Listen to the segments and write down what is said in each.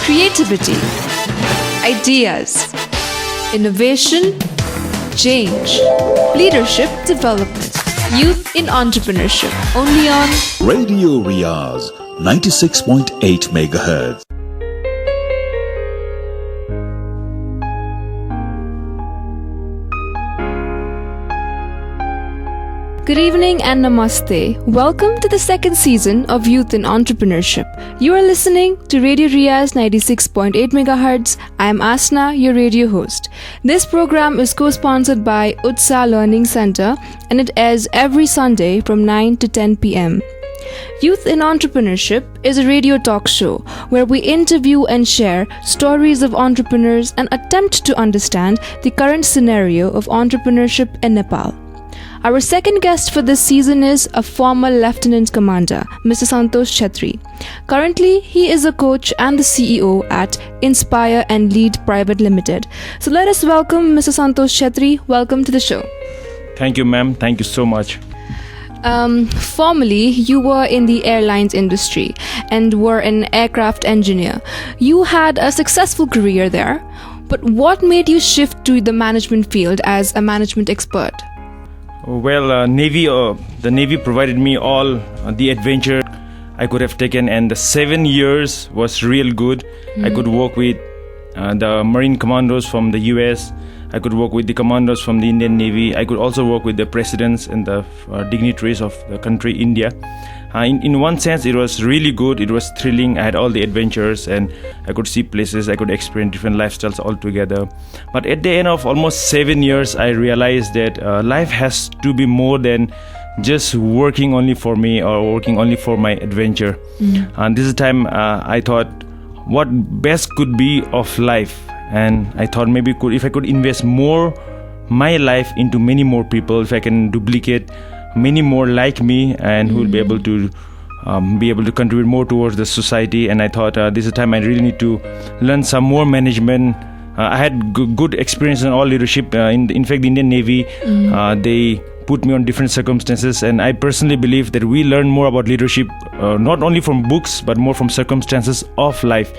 creativity, ideas, innovation, change, leadership development, youth in entrepreneurship. Only on Radio Riyaz 96.8 MHz. Good evening and namaste. Welcome to the second season of Youth in Entrepreneurship. You are listening to Radio Riyaz 96.8 MHz. I am Asna, your radio host. This program is co-sponsored by Utsa Learning Center and it airs every Sunday from 9 to 10 p.m. Youth in Entrepreneurship is a radio talk show where we interview and share stories of entrepreneurs and attempt to understand the current scenario of entrepreneurship in Nepal. Our second guest for this season is a former Lieutenant Commander, Mr. Santosh Chetri. Currently, he is a coach and the CEO at Inspire and Lead Private Limited. So let us welcome Mr. Santosh Chetri. Welcome to the show. Thank you, ma'am. Thank you so much. Formerly, you were in the airlines industry and were an aircraft engineer. You had a successful career there. But what made you shift to the management field as a management expert? Well, the Navy provided me all the adventure I could have taken, and the 7 years was real good. I could work with the Marine commandos from the US. I could work with the commandos from the Indian Navy. I could also work with the presidents and the dignitaries of the country, India. In one sense, it was really good. It was thrilling. I had all the adventures and I could see places. I could experience different lifestyles altogether. But at the end of almost 7 years, I realized that life has to be more than just working only for me or working only for my adventure. And this is the time I thought what best could be of life. And I thought maybe if I could invest more my life into many more people, if I can duplicate many more like me and who will be able to contribute more towards the society. And I thought this is the time I really need to learn some more management. I had good experience in all leadership. In fact, the Indian Navy, they put me on different circumstances, and I personally believe that we learn more about leadership not only from books but more from circumstances of life.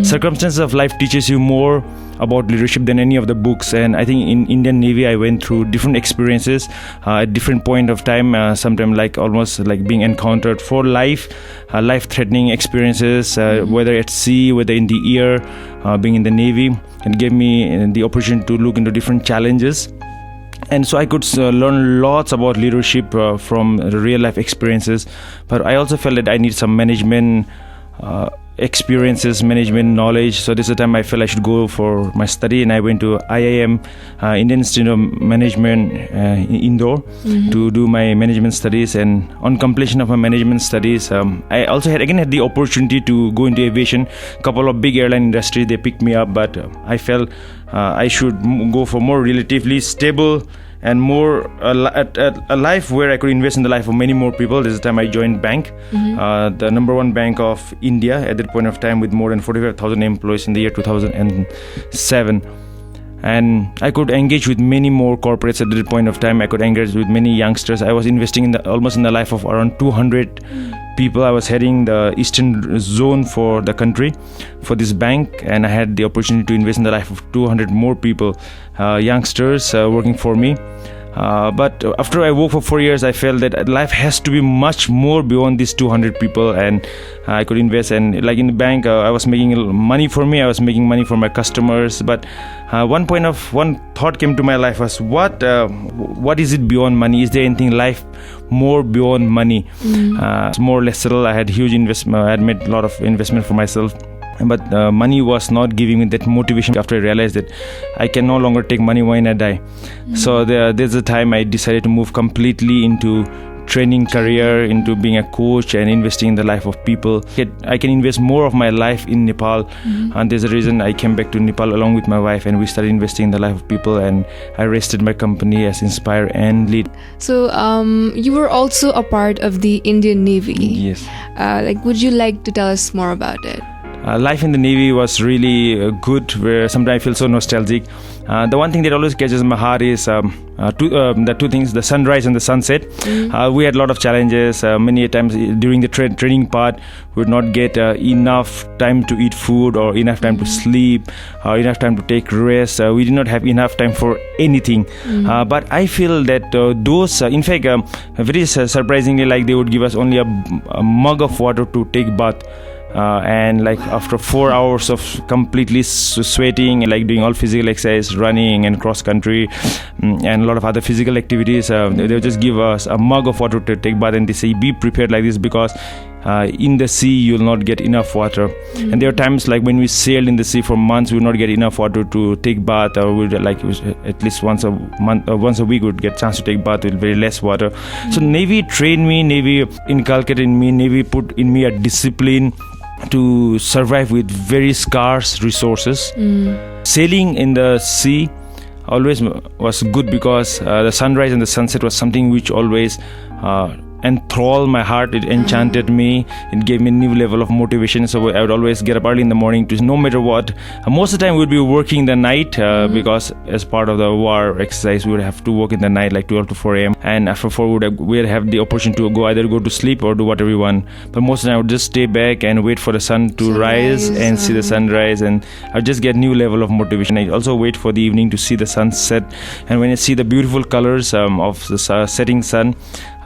Circumstances of life teaches you more about leadership than any of the books. And I think in Indian Navy I went through different experiences at different point of time, sometimes almost like being encountered for life, life-threatening experiences, whether at sea, whether in the air, being in the Navy. It gave me the opportunity to look into different challenges. And so I could learn lots about leadership from real life experiences. But I also felt that I need some management experiences, management knowledge. So this is the time I felt I should go for my study, and I went to IIM, Indian Institute of Management in Indore, to do my management studies. And on completion of my management studies, I also had the opportunity to go into aviation. A couple of big airline industry, they picked me up, but I felt I should go for more relatively stable and more a life where I could invest in the life of many more people. This is the time I joined bank, the number one bank of India at that point of time, with more than 45,000 employees in the year 2007. And I could engage with many more corporates at that point of time. I could engage with many youngsters. I was investing almost in the life of around 200 people. I was heading the eastern zone for the country for this bank, and I had the opportunity to invest in the life of 200 more people, youngsters working for me. But after I worked for 4 years, I felt that life has to be much more beyond these 200 people, and I could invest. And like in the bank, I was making money for me, I was making money for my customers. But one thought came to my life was, what is it beyond money? Is there anything life more beyond money? It's more or less settled. I had huge investment. I had made a lot of investment for myself. But money was not giving me that motivation. After I realized that I can no longer take money when I die. So there's a time I decided to move completely into training career, into being a coach and investing in the life of people. I can invest more of my life in Nepal, and there's a reason I came back to Nepal along with my wife, and we started investing in the life of people, and I registered my company as Inspire and Lead. So you were also a part of the Indian Navy. Yes. Would you like to tell us more about it? life in the Navy was really good, where sometimes I feel so nostalgic. The one thing that always catches my heart is the two things, the sunrise and the sunset. We had a lot of challenges. Many times during the training part, we would not get enough time to eat food or enough time to sleep, enough time to take rest. We did not have enough time for anything. But I feel that those, in fact, very surprisingly, like they would give us only a mug of water to take bath. And like after 4 hours of completely sweating and like doing all physical exercise, running and cross country and a lot of other physical activities, they'll just give us a mug of water to take bath, and they say be prepared like this because in the sea you'll not get enough water. And there are times like when we sailed in the sea for months, we would not get enough water to take bath, or we'd like at least once a month or once a week would get chance to take bath with very less water. So Navy trained me, Navy inculcated in me, Navy put in me a discipline to survive with very scarce resources. Sailing in the sea always was good because the sunrise and the sunset was something which always enthralled my heart. It enchanted me. It gave me a new level of motivation. So I would always get up early in the morning to, no matter what. Most of the time we would be working the night because as part of the war exercise we would have to work in the night like 12 to 4 a.m. and after 4 we would have the opportunity to either go to sleep or do whatever we want. But most of the time I would just stay back and wait for the sun to rise and see the sunrise, and I would just get new level of motivation. I also wait for the evening to see the sunset, and when I see the beautiful colors of the setting sun,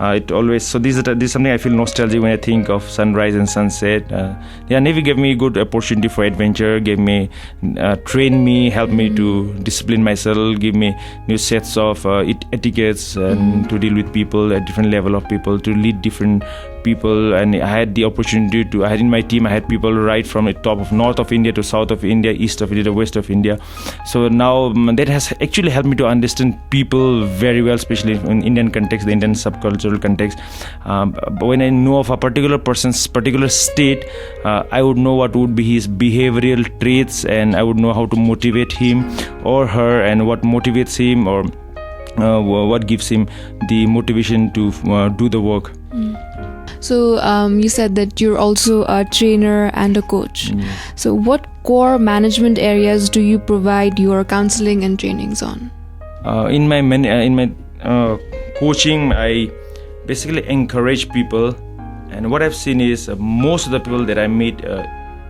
it always, so this is something I feel nostalgic when I think of sunrise and sunset. Navy gave me good opportunity for adventure, gave me trained me, helped me to discipline myself, give me new sets of etiquettes and to deal with people at different level of people, to lead different people. And I had the opportunity to, I had in my team, I had people right from the top of north of India to south of India, east of India to west of India. So now that has actually helped me to understand people very well, especially in Indian context, the Indian subcultural context. But when I know of a particular person's particular state, I would know what would be his behavioral traits, and I would know how to motivate him or her, and what motivates him or what gives him the motivation to do the work. So you said that you're also a trainer and a coach. So what core management areas do you provide your counseling and trainings on? In my coaching, I basically encourage people, and what I've seen is most of the people that I meet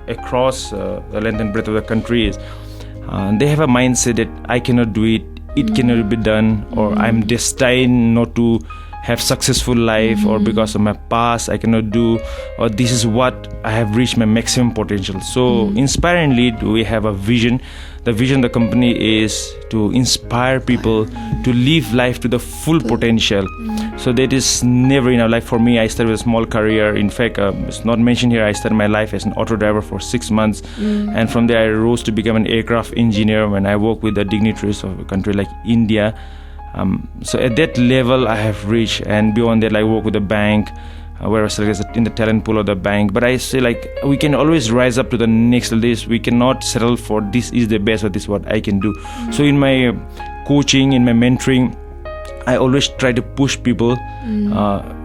across the length and breadth of the country is they have a mindset that I cannot do it, it cannot be done, or I'm destined not to have successful life, or because of my past I cannot do, or this is what I have reached my maximum potential. So Inspire and Lead, we have a vision. The vision of the company is to inspire people to live life to the full potential. So that is never enough. Like for me, I started with a small career. In fact, it's not mentioned here, I started my life as an auto driver for 6 months, and from there I rose to become an aircraft engineer when I work with the dignitaries of a country like India. So at that level I have reached, and beyond that, I work with a bank where I was in the talent pool of the bank. But I say, like, we can always rise up to the next level. We cannot settle for this is the best or this is what I can do. So in my coaching, in my mentoring, I always try to push people,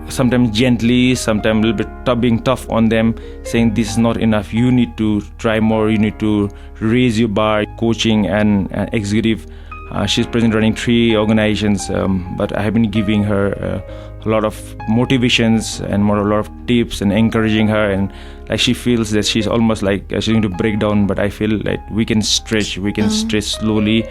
sometimes gently, sometimes a little bit being tough on them, saying this is not enough, you need to try more, you need to raise your bar. Coaching and executive, she's presently running 3 organizations, but I have been giving her a lot of motivations and a lot of tips and encouraging her, and like she feels that she's almost like she's going to break down, but I feel like we can stretch slowly.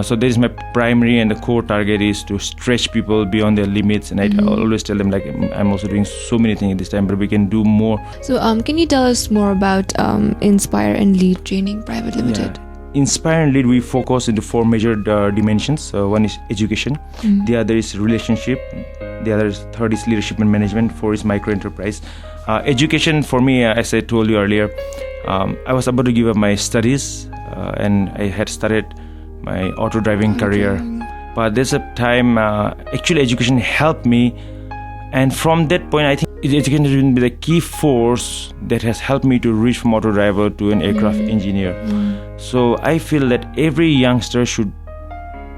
So that is my primary and the core target, is to stretch people beyond their limits. And I always tell them, like, I'm also doing so many things at this time, but we can do more. So can you tell us more about Inspire and Lead Training Private Limited? Yeah. Inspire and Lead, we focus into 4 major dimensions. One is education, the other is relationship, the other is third is leadership and management, 4 is micro enterprise. Education for me, as I told you earlier, I was about to give up my studies, and I had started my auto driving career. But there's a time actually education helped me, and from that point I think education has been the key force that has helped me to reach from auto driver to an aircraft engineer. So I feel that every youngster should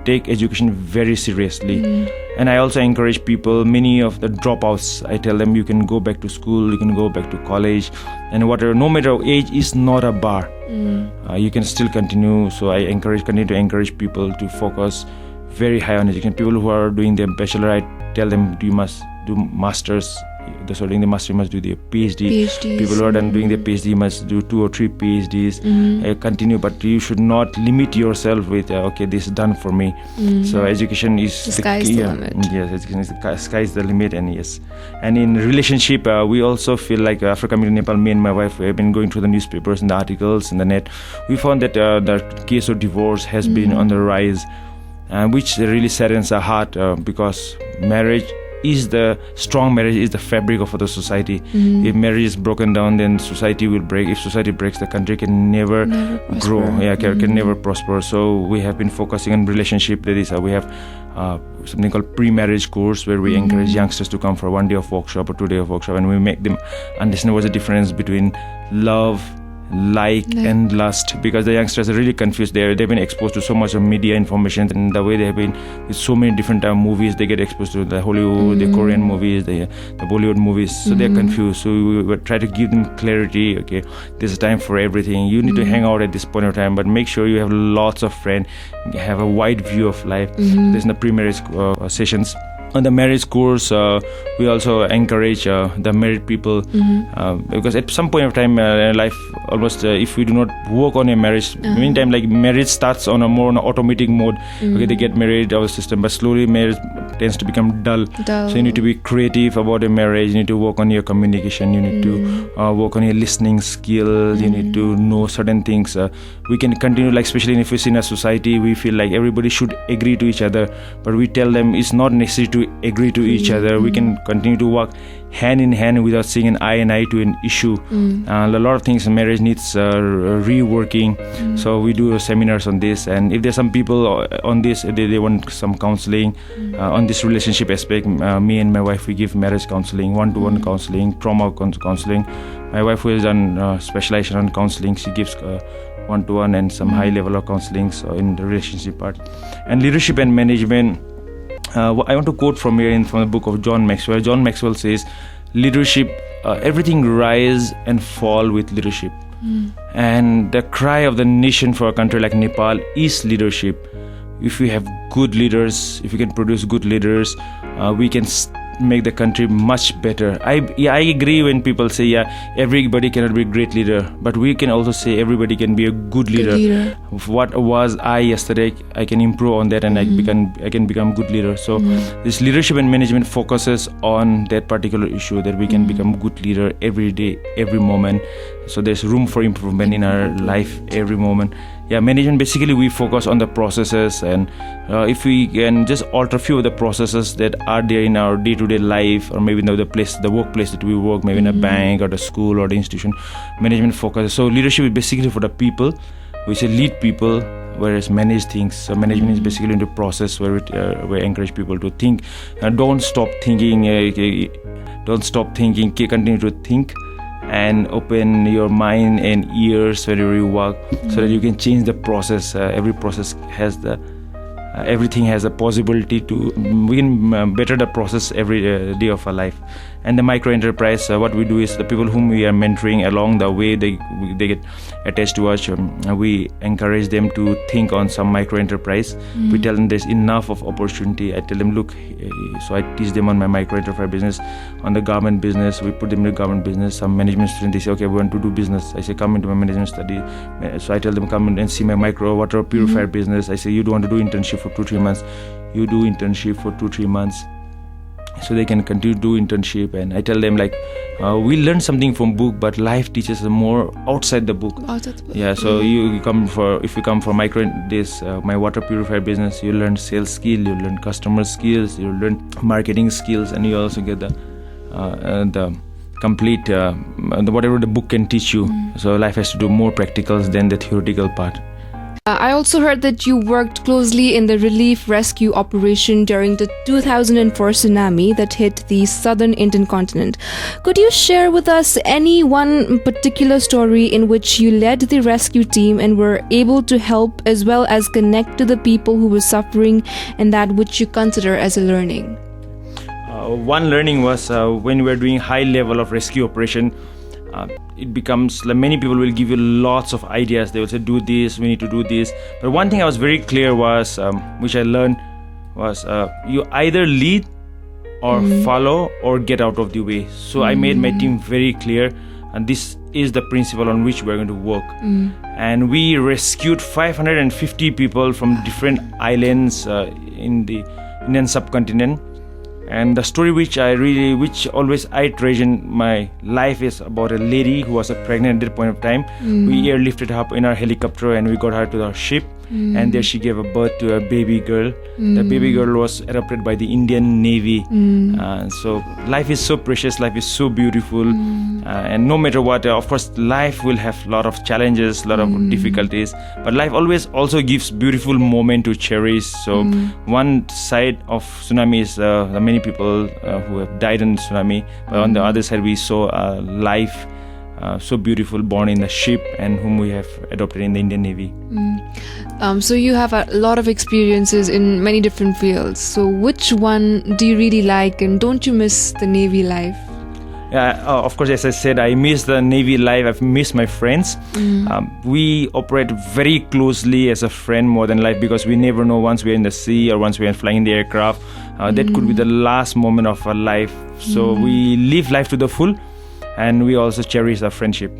take education very seriously. And I also encourage people, many of the dropouts, I tell them you can go back to school, you can go back to college, and whatever, no matter age is not a bar. You can still continue. So I continue to encourage people to focus very high on education. People who are doing their bachelor, I tell them you must do masters. Those who are doing the master must do their PhDs. People who are done doing their PhD must do 2 or 3 PhDs. Continue, but you should not limit yourself with okay, this is done for me. So education is the sky's the limit. Yes, education is the sky's the limit, and yes. And in relationship, we also feel like after coming to Nepal, me and my wife have been going through the newspapers and the articles and the net. We found that the case of divorce has been on the rise, which really saddens our heart because marriage is the fabric of the society. If marriage is broken down, then society will break. If society breaks, the country can never grow. Can never prosper. So we have been focusing on relationship. That is, we have something called pre-marriage course where we encourage youngsters to come for 1 day of workshop or 2 day of workshop, and we make them understand what's the difference between love, like and lust, because the youngsters are really confused. They've been exposed to so much of media information, and the way they have been with so many different movies, they get exposed to the Hollywood, the Korean movies, the Bollywood movies, so they're confused. So we will try to give them clarity. Okay, this is time for everything. You need to hang out at this point of time, but make sure you have lots of friends, have a wide view of life. There's the pre-marriage sessions. On the marriage course, we also encourage the married people because at some point of time in life, almost if we do not work on a marriage, meantime, like marriage starts on a more on automatic mode. Okay, they get married, our system, but slowly marriage tends to become dull. So you need to be creative about a marriage. You need to work on your communication. You need to work on your listening skills. You need to know certain things. We can continue, like especially if it's in a society, we feel like everybody should agree to each other, but we tell them it's not necessary to agree to each other. We can continue to work hand in hand without seeing an eye and eye to an issue. A lot of things in marriage needs reworking. So we do seminars on this, and if there's some people on this, they want some counseling on this relationship aspect, me and my wife, we give marriage counseling, one-to-one counseling, trauma counseling. My wife, who has done specialization on counseling, she gives one-to-one and some high level of counseling in the relationship part. And leadership and management, I want to quote from the book of John Maxwell. John Maxwell says, leadership, everything rise and fall with leadership. And the cry of the nation for a country like Nepal is leadership. If we have good leaders, if we can produce good leaders, we can make the country much better. I agree when people say, everybody cannot be a great leader, but we can also say everybody can be a good leader. What was I yesterday, I can improve on that, and I can become good leader. So this leadership and management focuses on that particular issue, that we can become good leader every day, every moment. So there's room for improvement in our life every moment. Management, basically we focus on the processes, and if we can just alter a few of the processes that are there in our day-to-day life, or maybe the workplace that we work, maybe in a bank or the school or the institution, management focuses. So leadership is basically for the people. We say lead people, whereas manage things. So management is basically into process where we encourage people to think. Don't stop thinking. Continue to think. And open your mind and ears wherever you work, so that you can change the process. Every process has everything has a possibility to, we can better the process every day of our life. And the micro enterprise, what we do is the people whom we are mentoring along the way, they get attached to us. We encourage them to think on some micro enterprise. We tell them there's enough of opportunity. I tell them, look, so I teach them on my micro enterprise business, on the government business. We put them in the government business. Some management students, they say, okay, we want to do business. I say, come into my management study. So I tell them, come and see my micro water purifier business. I say, you don't want to do internship for 2-3 months. You do internship for 2-3 months. So they can continue to do internship, and I tell them, like, we learn something from book, but life teaches us more outside the book. So if you come for my water purifier business, you learn sales skill, you learn customer skills, you learn marketing skills, and you also get the complete whatever the book can teach you. So life has to do more practicals than the theoretical part. I also heard that you worked closely in the relief rescue operation during the 2004 tsunami that hit the southern Indian continent. Could you share with us any one particular story in which you led the rescue team and were able to help as well as connect to the people who were suffering, and that which you consider as a learning? One learning was when we were doing high level of rescue operation, it becomes like many people will give you lots of ideas. They will say, do this, we need to do this. But one thing I was very clear was, which I learned was, you either lead or follow or get out of the way. So I made my team very clear, and this is the principle on which we're going to work. And we rescued 550 people from different islands in the Indian subcontinent. And the story which always I treasure in my life is about a lady who was pregnant at that point of time. We airlifted her up in our helicopter and we got her to our ship. And there she gave a birth to a baby girl. The baby girl was adopted by the Indian Navy. So life is so precious, life is so beautiful. And no matter what, of course, life will have a lot of challenges, a lot of difficulties. But life always also gives beautiful moment to cherish. So one side of tsunami is the many people who have died in tsunami. But on the other side, we saw a life so beautiful born in the ship and whom we have adopted in the Indian Navy. So you have a lot of experiences in many different fields. So which one do you really like, and don't you miss the Navy life? Yeah, of course, as I said, I miss the Navy life. I've missed my friends. We operate very closely as a friend more than life, because we never know once we're in the sea or once we're flying in the aircraft. That could be the last moment of our life. So we live life to the full, and we also cherish our friendship.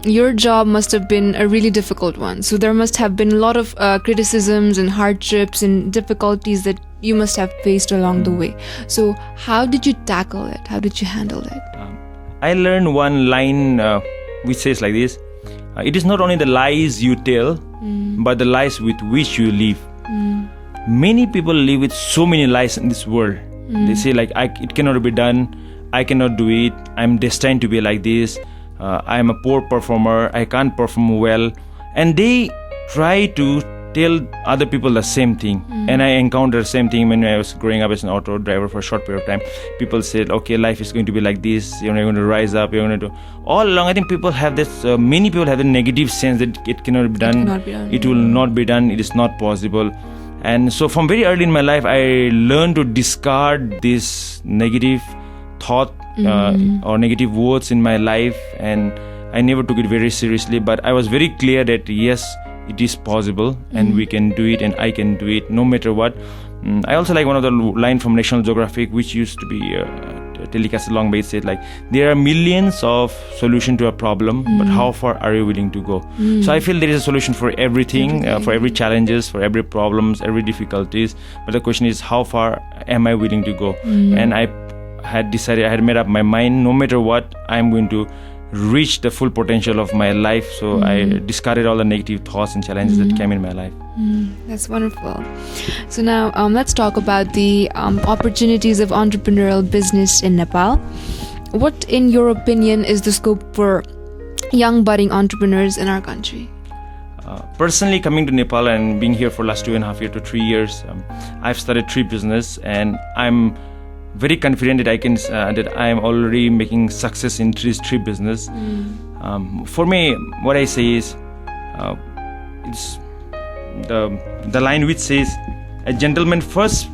Your job must have been a really difficult one. So there must have been a lot of criticisms and hardships and difficulties that you must have faced along the way. So how did you tackle it? How did you handle it? I learned one line which says like this: it is not only the lies you tell, but the lies with which you live. Many people live with so many lies in this world. They say like, it cannot be done, I cannot do it, I'm destined to be like this, I'm a poor performer, I can't perform well. And they try to tell other people the same thing. And I encountered the same thing when I was growing up as an auto driver for a short period of time. People said, okay, life is going to be like this, you're going to rise up, you're going to do. All along, I think people have this, many people have the negative sense that it cannot be done, it will not be done, it is not possible. And so from very early in my life, I learned to discard this negative thought or negative words in my life, and I never took it very seriously. But I was very clear that yes, it is possible, and we can do it, and I can do it no matter what. I also like one of the line from National Geographic, which used to be telecast along by it, said like, there are millions of solutions to a problem, but how far are you willing to go? So I feel there is a solution for everything, for every challenges, for every problems, every difficulties. But the question is, how far am I willing to go? And I had decided, I had made up my mind, no matter what, I'm going to reach the full potential of my life. So I discarded all the negative thoughts and challenges that came in my life. That's wonderful. So now let's talk about the opportunities of entrepreneurial business in Nepal. What, in your opinion, is the scope for young budding entrepreneurs in our country? Personally, coming to Nepal and being here for last 2.5 years to 3 years, I've started 3 business, and I'm very confident that I can that I am already making success in these 3 business. For me, what I say is, it's the line which says, a gentleman first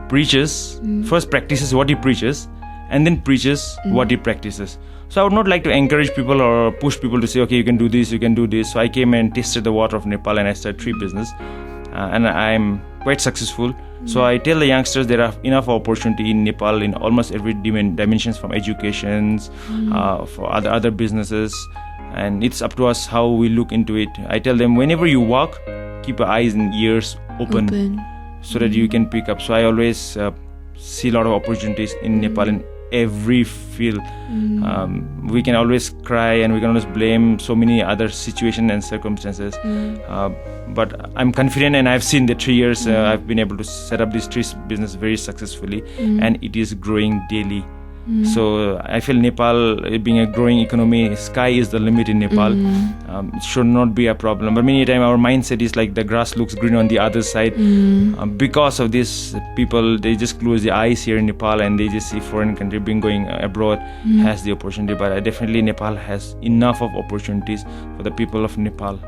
practices what he preaches, and then preaches what he practices. So I would not like to encourage people or push people to say, okay, you can do this, you can do this. So I came and tasted the water of Nepal, and I started 3 business, and I'm quite successful. So I tell the youngsters there are enough opportunity in Nepal in almost every dimensions, from educations, for other businesses, and it's up to us how we look into it. I tell them, whenever you walk, keep your eyes and ears open. So that you can pick up. So I always see a lot of opportunities in Nepal in every field. We can always cry and we can always blame so many other situations and circumstances, but I'm confident, and I've seen the 3 years I've been able to set up this 3 business very successfully, and it is growing daily. So I feel Nepal, being a growing economy, sky is the limit in Nepal. It should not be a problem. But many times our mindset is like the grass looks green on the other side. Because of this, people, they just close their eyes here in Nepal and they just see foreign country being going abroad has the opportunity. But definitely Nepal has enough of opportunities for the people of Nepal.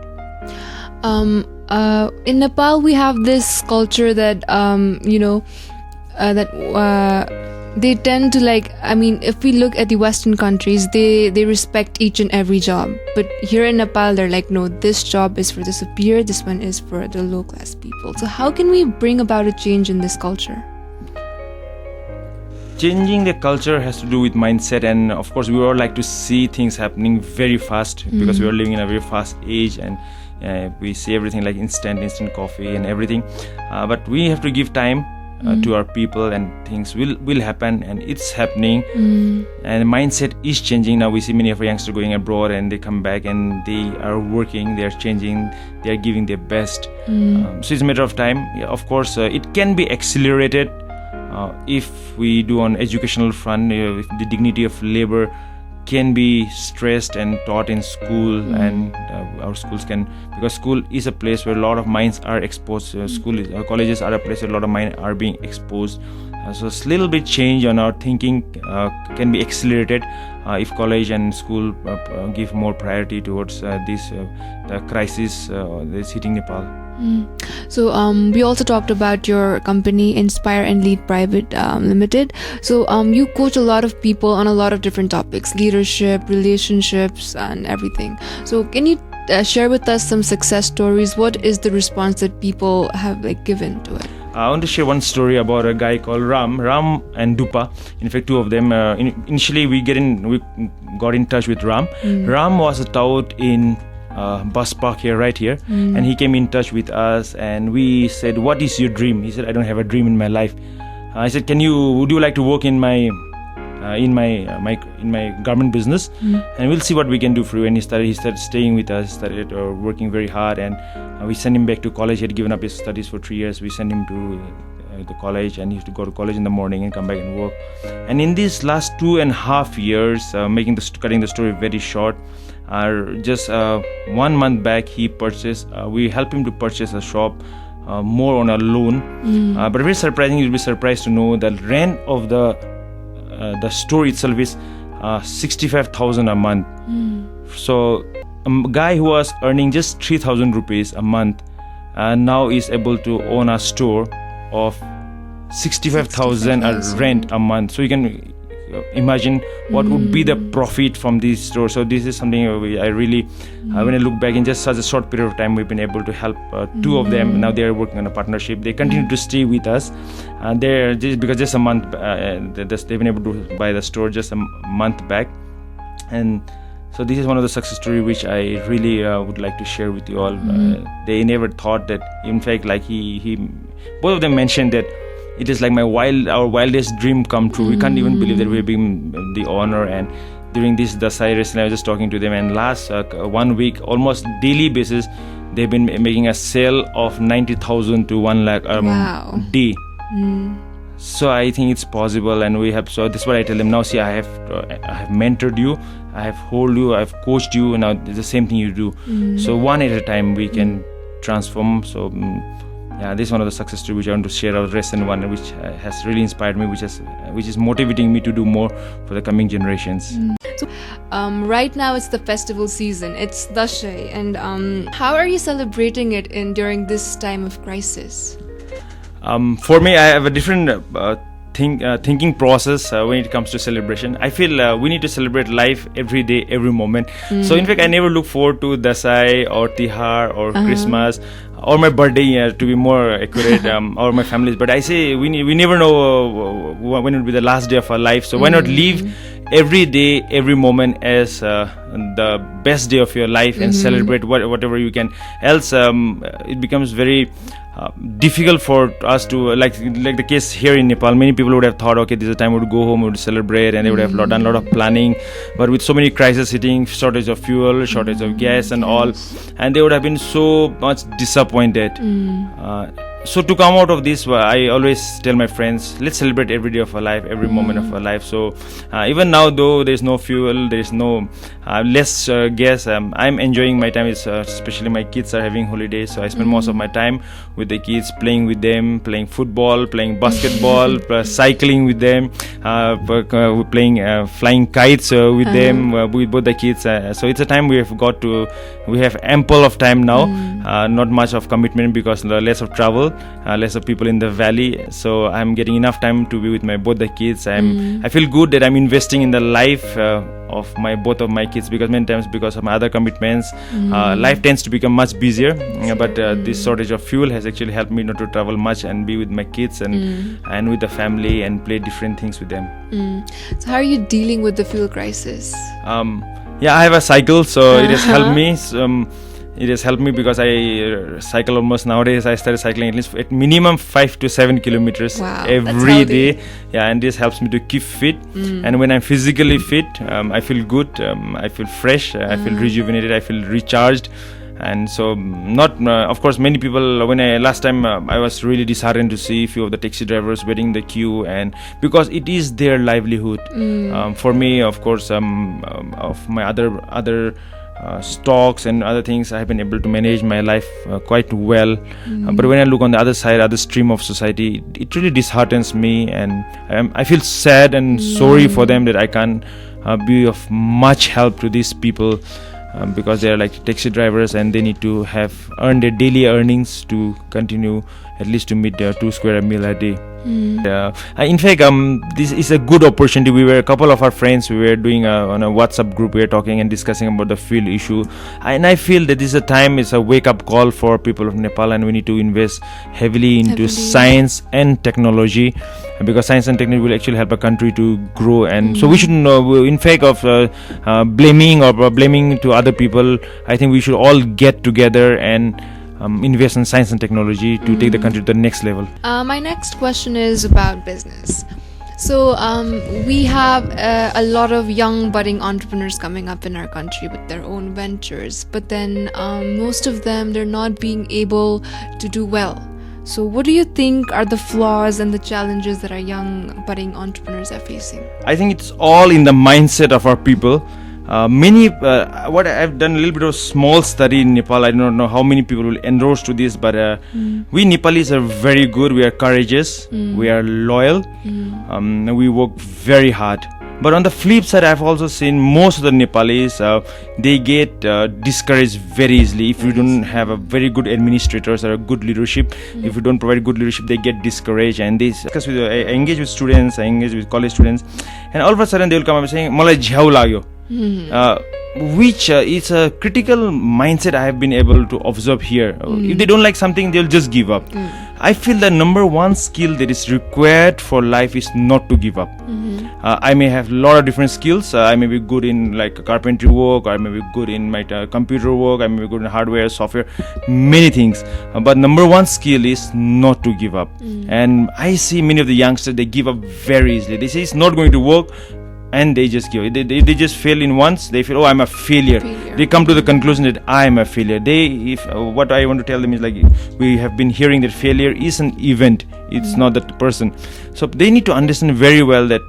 In Nepal, we have this culture that they tend to if we look at the Western countries, they respect each and every job. But here in Nepal, they're like, no, this job is for the superior, this one is for the low class people. So how can we bring about a change in this culture? Changing the culture has to do with mindset, and of course we all like to see things happening very fast because we are living in a very fast age, and we see everything like instant coffee and everything. But we have to give time to our people, and things will happen, and it's happening. And mindset is changing. Now we see many of our youngsters going abroad and they come back and they are working, they are changing, they are giving their best. So it's a matter of time. Yeah, of course it can be accelerated if we do on educational front. If the dignity of labor can be stressed and taught in school, and our schools can, because school is a place where a lot of minds are exposed. Colleges are a place where a lot of minds are being exposed. So a little bit change on our thinking can be accelerated if college and school give more priority towards this the crisis that's hitting Nepal. So we also talked about your company, Inspire and Lead Private Limited. So you coach a lot of people on a lot of different topics, leadership, relationships, and everything. So can you share with us some success stories? What is the response that people have given to it? I want to share one story about a guy called Ram and Dupa. In fact, two of them. Initially, we got in touch with Ram. Ram was a tout in bus park right here, and he came in touch with us, and we said, "What is your dream?" He said, "I don't have a dream in my life." I said, would you like to work in my garment business, and we'll see what we can do for you. And he started staying with us, started working very hard, and we sent him back to college. He had given up his studies for 3 years. We sent him to the college, and he used to go to college in the morning and come back and work. And in these last 2.5 years, cutting the story very short, just 1 month back, we helped him to purchase a shop, more on a loan. But very surprising, you'll be surprised to know that rent of the store itself is 65,000 a month. So a guy who was earning just 3,000 rupees a month now is able to own a store of 65,000 rent a month. So you can imagine what would be the profit from this store. So this is something I really, when I look back in just such a short period of time, we've been able to help two of them. Now they're working on a partnership. They continue to stay with us, and they're because just a month they've been able to buy the store just a month back. And so this is one of the success stories which I really would like to share with you all. They never thought that, in fact, like both of them mentioned that it is like our wildest dream come true. We can't even believe that we're being the honor. And during this Dasai recently, I was just talking to them, and last 1 week, almost daily basis, they've been making a sale of 90,000 to 1 lakh a day. So I think it's possible, and we have. So that's what I tell them now. See, I have mentored you, I have held you, I have coached you, and now it's the same thing you do. So one at a time we can transform. So yeah, this is one of the success stories which I want to share, our recent one, which has really inspired me, which is motivating me to do more for the coming generations. So right now it's the festival season. It's Dasai, and how are you celebrating it during this time of crisis? For me, I have a different thinking process when it comes to celebration. I feel we need to celebrate life every day, every moment. So in fact, I never look forward to Dasai or Tihar or Christmas or my birthday, to be more accurate, or my family's. But I say we never know when it will be the last day of our life. So why not live every day, every moment as the best day of your life, and celebrate whatever you can. Else it becomes very difficult for us to, like the case here in Nepal. Many people would have thought, okay, this is a time we would go home, we would celebrate, and they would have done a lot of planning. But with so many crises hitting, shortage of fuel, shortage of gas and all, and they would have been so much disappointed. So to come out of this, I always tell my friends, let's celebrate every day of our life, every moment of our life. So even now, though there's no fuel, there's no less gas, I'm enjoying my time. It's, especially my kids are having holidays, so I spend most of my time with the kids, playing with them, playing football, playing basketball, cycling with them, playing flying kites with them, with both the kids. So it's a time we have ample of time now, not much of commitment because less of travel. Less of people in the valley, so I'm getting enough time to be with both the kids. I feel good that I'm investing in the life of both of my kids, because many times because of my other commitments, life tends to become much busier. But this shortage of fuel has actually helped me not to travel much and be with my kids and with the family and play different things with them. So how are you dealing with the fuel crisis? I have a cycle, so it has helped me. It has helped me because I cycle almost nowadays. I started cycling at least at minimum 5 to 7 kilometers every day. And this helps me to keep fit. And when I'm physically fit, I feel good. I feel fresh. I feel rejuvenated. I feel recharged. And so, of course, many people, last time I was really disheartened to see a few of the taxi drivers waiting in the queue, and because it is their livelihood. For me, of course, of my other stocks and other things, I have been able to manage my life quite well. But when I look on the other side, other stream of society, it really disheartens me, and I feel sad and sorry for them that I can't be of much help to these people, because they are like taxi drivers and they need to have earned their daily earnings to continue at least to meet their 2 square meal a day. In fact, this is a good opportunity. We were a couple of our friends. We were doing on a WhatsApp group. We were talking and discussing about the fuel issue, and I feel that this is a time. It's a wake-up call for people of Nepal, and we need to invest heavily into science and technology, because science and technology will actually help a country to grow. And so we shouldn't, in fact of blaming to other people, I think we should all get together and invest in science and technology to take the country to the next level. My next question is about business. So we have a lot of young budding entrepreneurs coming up in our country with their own ventures, but then most of them, they're not being able to do well. So what do you think are the flaws and the challenges that our young budding entrepreneurs are facing? I think it's all in the mindset of our people. What I've done a little bit of small study in Nepal. I don't know how many people will endorse to this, but we Nepalis are very good. We are courageous. We are loyal. We work very hard. But on the flip side, I've also seen most of the Nepalis, they get discouraged very easily. If you don't have a very good administrators or a good leadership, if you don't provide good leadership, they get discouraged. And they discuss with, I engage with students, I engage with college students, and all of a sudden they will come up saying, "Malai jhau lagyo." Which is a critical mindset I have been able to observe here. If they don't like something, they'll just give up. I feel the number one skill that is required for life is not to give up. I may have a lot of different skills. I may be good in like carpentry work, or I may be good in my computer work, I may be good in hardware, software, many things. But number one skill is not to give up. And I see many of the youngsters, they give up very easily. They say it's not going to work, and they just give it. They just fail in once. They feel, oh, I'm a failure. They come to the conclusion that I am a failure. What I want to tell them is, like, we have been hearing that failure is an event. It's not that person. So they need to understand very well that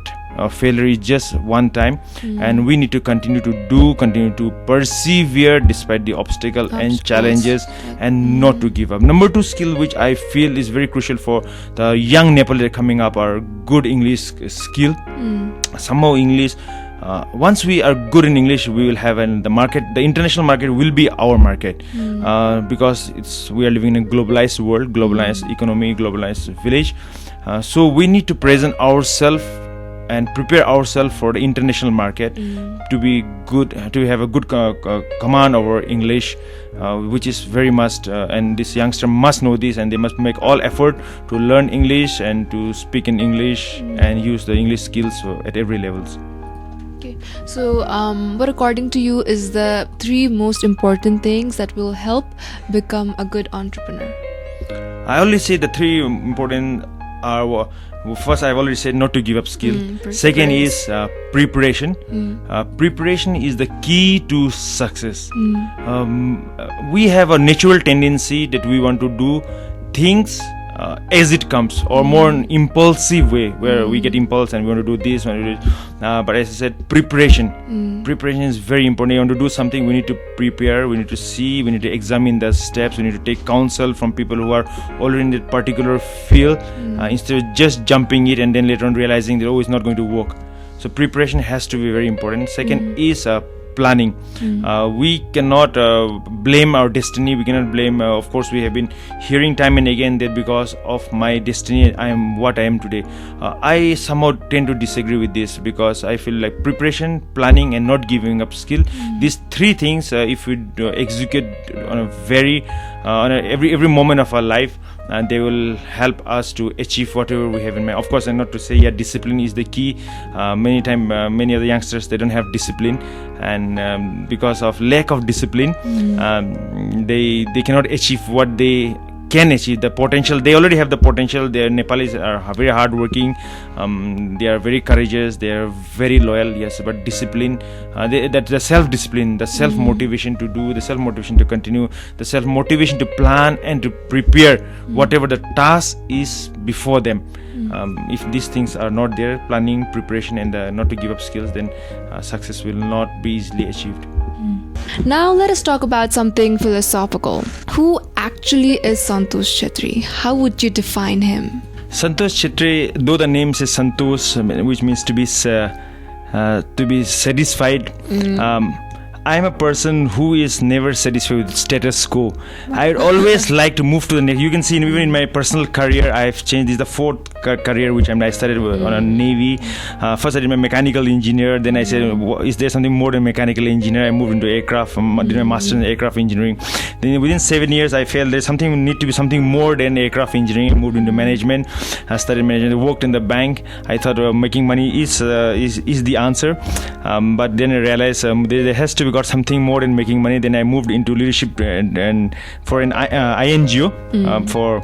failure is just one time, and we need to continue to persevere despite the obstacle and challenges, and not to give up. Number two skill, which I feel is very crucial for the young Nepali coming up, are good English skill. Somehow English, once we are good in English, we will have the international market will be our market, because we are living in a globalized world, globalized economy, globalized village. So we need to present ourselves and prepare ourselves for the international market, to be good, to have a good command over English, which is very must, and this youngster must know this, and they must make all effort to learn English and to speak in English and use the English skills at every levels. Okay, so what according to you is the 3 most important things that will help become a good entrepreneur? I only say the 3 important are, first, I've already said not to give up skill. Second is preparation. Preparation is the key to success. We have a natural tendency that we want to do things as it comes, or more an impulsive way where we get impulse and we want to do this, but as I said, preparation is very important. You want to do something, we need to prepare, we need to see, we need to examine the steps, we need to take counsel from people who are already in that particular field, instead of just jumping it and then later on realizing that it's not going to work. So preparation has to be very important. Second is planning. We cannot blame our destiny. We cannot blame, of course, we have been hearing time and again that because of my destiny I am what I am today. I somehow tend to disagree with this, because I feel like preparation, planning, and not giving up skill, these three things, if we execute on a very every moment of our life, and they will help us to achieve whatever we have in mind. Of course, and not to say discipline is the key. Many of the youngsters, they don't have discipline, and because of lack of discipline, they cannot achieve what they can achieve. The potential, they already have the potential. Their Nepalis are very hardworking, they are very courageous, they are very loyal, yes, but discipline, that the self-discipline, the self-motivation to do, the self-motivation to continue, the self-motivation to plan and to prepare whatever the task is before them. If these things are not there, planning, preparation, and not to give up skills, then success will not be easily achieved. Now let us talk about something philosophical. Who actually is Santosh Chetri? How would you define him? Santosh Chetri, though the name says Santosh, which means to be satisfied, I am a person who is never satisfied with status quo. I always like to move to the next. You can see even in my personal career, I have changed. This is the fourth career which I started on a Navy. First I did my mechanical engineer. Then I said, is there something more than mechanical engineer? I moved into aircraft. Did my master's in aircraft engineering. Then within 7 years, I felt there's need to be something more than aircraft engineering. I moved into management. I studied management. I worked in the bank. I thought making money is the answer. But then I realized there has to be got something more than making money. Then I moved into leadership and for an INGO for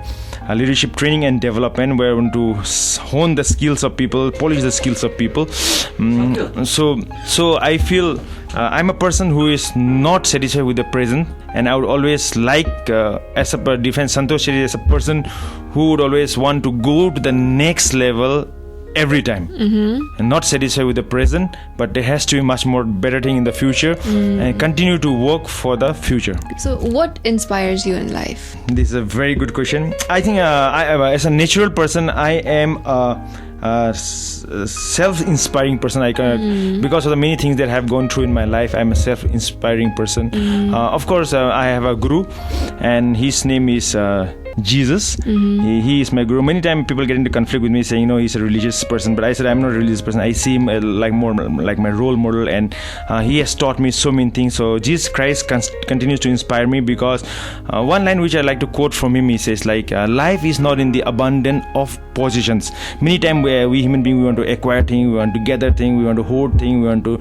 leadership training and development, where I want to hone the skills of people, polish the skills of people. So I feel I'm a person who is not satisfied with the present, and I would always like, as a defense, Santosh Chetri as a person who would always want to go to the next level every time, and not satisfied with the present, but there has to be much more better thing in the future, and continue to work for the future. So what inspires you in life? This is a very good question. I think I, as a natural person, I am a self-inspiring person. Because of the many things that I have gone through in my life, I'm a self-inspiring person. Of course, I have a guru, and his name is Jesus. He is my guru. Many times people get into conflict with me saying, he's a religious person, but I said I'm not a religious person. I see him like more like my role model, and he has taught me so many things. So Jesus Christ continues to inspire me, because one line which I like to quote from him, he says life is not in the abundance of possessions. Many times we human beings, we want to acquire things, we want to gather things, we want to hoard things, we want to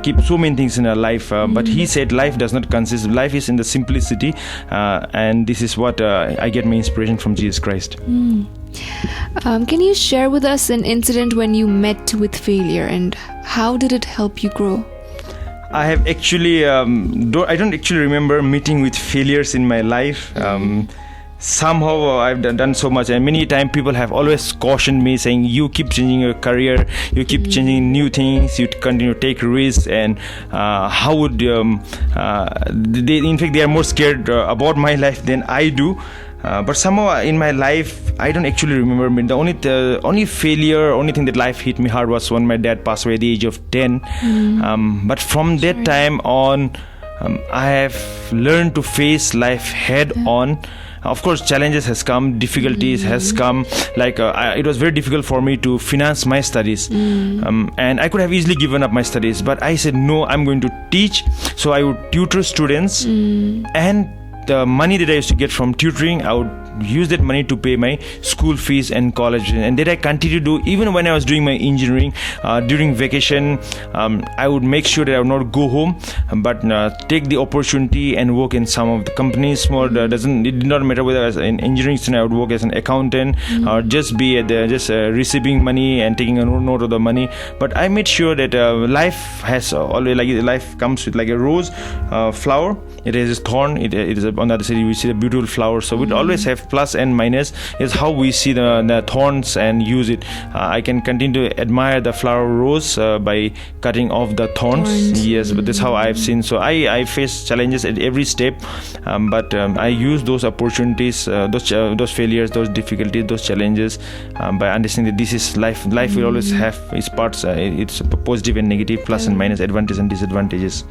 keep so many things in our life, but he said life does not consist. Life is in the simplicity, and this is what I get my inspiration from Jesus Christ. Can you share with us an incident when you met with failure, and how did it help you grow? I have actually, I don't actually remember meeting with failures in my life. Somehow I've done so much, and many times people have always cautioned me, saying you keep changing your career, you keep changing new things, you continue to take risks, and how would in fact they are more scared about my life than I do. But somehow in my life, I don't actually remember. The only failure, only thing that life hit me hard was when my dad passed away at the age of 10. But from that time on, I have learned to face life head on. Of course, challenges has come, difficulties has come. It was very difficult for me to finance my studies, and I could have easily given up my studies. But I said no, I'm going to teach. So I would tutor students, and the money that I used to get from tutoring, I would use that money to pay my school fees and college, and that I continue to do even when I was doing my engineering. During vacation, I would make sure that I would not go home, but take the opportunity and work in some of the companies. It did not matter whether I was in engineering student, I would work as an accountant, or just be at receiving money and taking a note of the money. But I made sure that life has always, life comes with like a rose flower. It has a thorn. It is on the other side we see the beautiful flower. So we'd always have life, plus and minus, is how we see the thorns and use it. I can continue to admire the flower rose by cutting off the thorns. Yes, but that's how I've seen. So I face challenges at every step, but I use those opportunities, those failures, those difficulties, those challenges, by understanding that this is life. Life will always have its parts. It's positive and negative, plus and minus, advantages and disadvantages.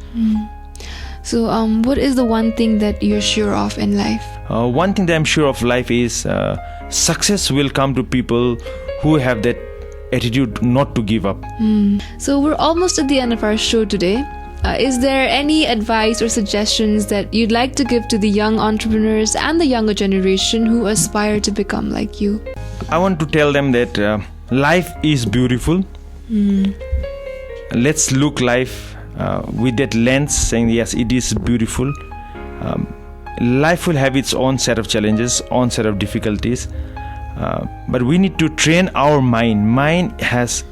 So what is the one thing that you're sure of in life? One thing that I'm sure of life is success will come to people who have that attitude not to give up. So we're almost at the end of our show today. Is there any advice or suggestions that you'd like to give to the young entrepreneurs and the younger generation who aspire to become like you? I want to tell them that life is beautiful. Let's look life with that lens, saying yes, it is beautiful. Life will have its own set of challenges, own set of difficulties, but we need to train our mind. Mind has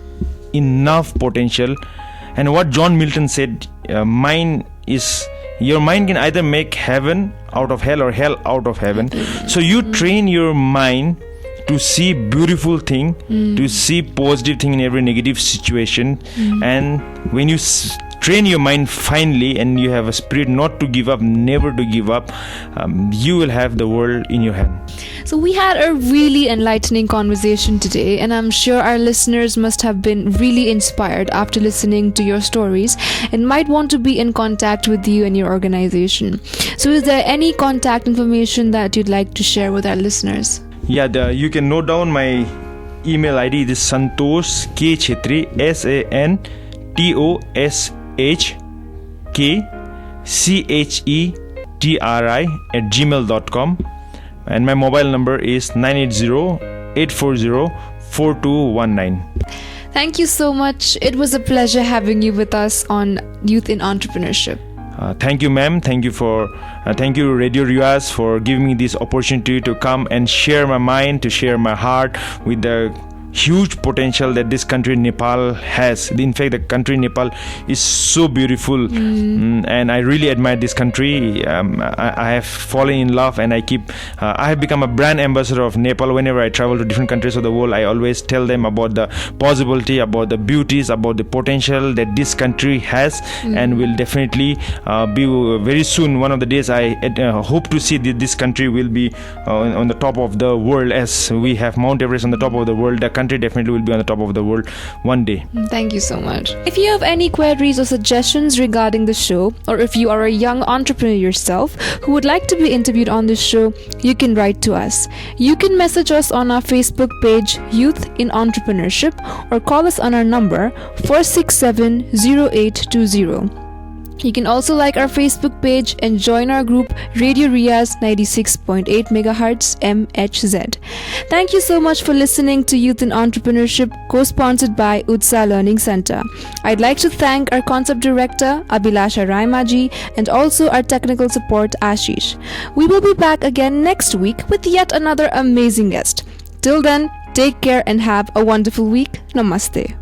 enough potential, and what John Milton said, your mind can either make heaven out of hell or hell out of heaven. So you train your mind to see beautiful thing, to see positive thing in every negative situation, and when you train your mind finely and you have a spirit not to give up, never to give up, you will have the world in your hand. So we had a really enlightening conversation today, and I'm sure our listeners must have been really inspired after listening to your stories and might want to be in contact with you and your organization. So is there any contact information that you'd like to share with our listeners? Yeah, you can note down my email ID. It is Santosh K Chetri, SANTOSHKCHETRI@gmail.com, and my mobile number is 980-840-4219. Thank you so much. It was a pleasure having you with us on Youth in Entrepreneurship. Thank you, ma'am. Thank you Radio Riaz for giving me this opportunity to come and share my mind, to share my heart with the huge potential that this country Nepal has. In fact, the country Nepal is so beautiful, and I really admire this country. I have fallen in love, and I have become a brand ambassador of Nepal. Whenever I travel to different countries of the world, I always tell them about the possibility, about the beauties, about the potential that this country has, and will definitely be very soon. One of the days I hope to see that this country will be on the top of the world, as we have Mount Everest on the top of the world. The country definitely will be on the top of the world one day. Thank you so much. If you have any queries or suggestions regarding the show, or if you are a young entrepreneur yourself who would like to be interviewed on this show, you can write to us. You can message us on our Facebook page, Youth in Entrepreneurship, or call us on our number 467-0820. You can also like our Facebook page and join our group Radio Riaz 96.8 MHz MHZ. Thank you so much for listening to Youth in Entrepreneurship, co-sponsored by Utsa Learning Center. I'd like to thank our concept director Abhilasha Rayamajhi and also our technical support Ashish. We will be back again next week with yet another amazing guest. Till then, take care and have a wonderful week. Namaste.